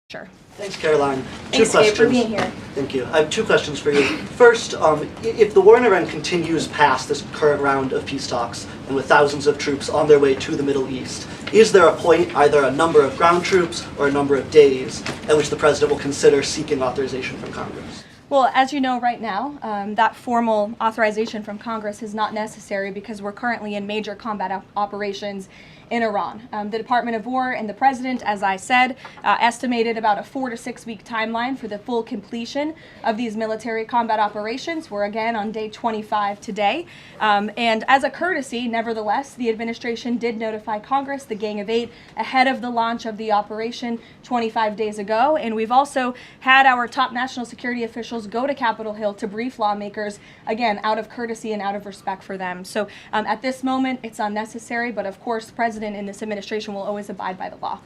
Sure. Thanks, Caroline. Thanks, Kate, for being here. Thank you. I have two questions for you. First, if the war in Iran continues past this current round of peace talks, and with thousands of troops on their way to the Middle East, is there a point, either a number of ground troops or a number of days, at which the president will consider seeking authorization from Congress? Well, as you know right now, that formal authorization from Congress is not necessary because we're currently in major combat operations in Iran. The Department of War and the President, as I said, estimated about a 4 to 6 week timeline for the full completion of these military combat operations. We're again on day 25 today. And as a courtesy, nevertheless, the administration did notify Congress, the Gang of Eight, ahead of the launch of the operation 25 days ago. And we've also had our top national security officials go to Capitol Hill to brief lawmakers, again, out of courtesy and out of respect for them. So at this moment, it's unnecessary, but of course, the President in this administration will always abide by the law.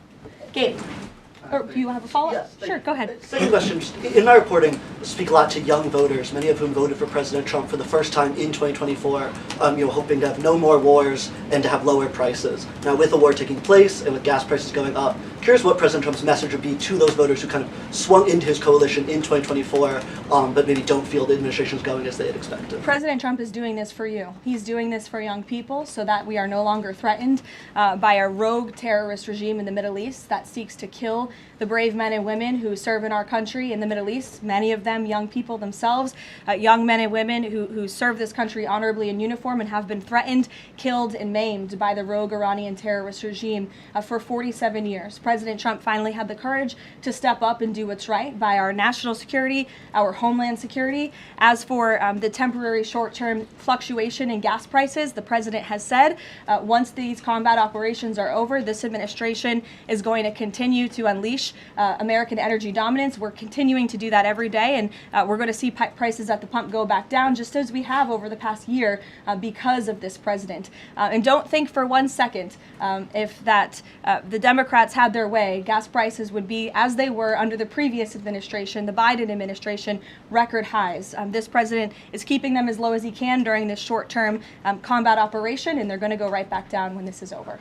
Gabe, or do you have a follow-up? Yes, sure, go ahead. Second question. In my reporting, I speak a lot to young voters, many of whom voted for President Trump for the first time in 2024, hoping to have no more wars and to have lower prices. Now, with the war taking place and with gas prices going up, curious what President Trump's message would be to those voters who kind of swung into his coalition in 2024, but maybe don't feel the administration is going as they had expected. President Trump is doing this for you. He's doing this for young people so that we are no longer threatened by a rogue terrorist regime in the Middle East that seeks to kill the brave men and women who serve in our country in the Middle East, many of them young people themselves, young men and women who serve this country honorably in uniform and have been threatened, killed, and maimed by the rogue Iranian terrorist regime for 47 years. President Trump finally had the courage to step up and do what's right by our national security, our homeland security. As for the temporary short-term fluctuation in gas prices, the president has said once these combat operations are over, this administration is going to continue to unleash American energy dominance. We're continuing to do that every day, and we're going to see prices at the pump go back down, just as we have over the past year because of this president. And don't think for 1 second if the Democrats had their way, gas prices would be, as they were under the previous administration, the Biden administration, record highs. This president is keeping them as low as he can during this short-term combat operation, and they're going to go right back down when this is over.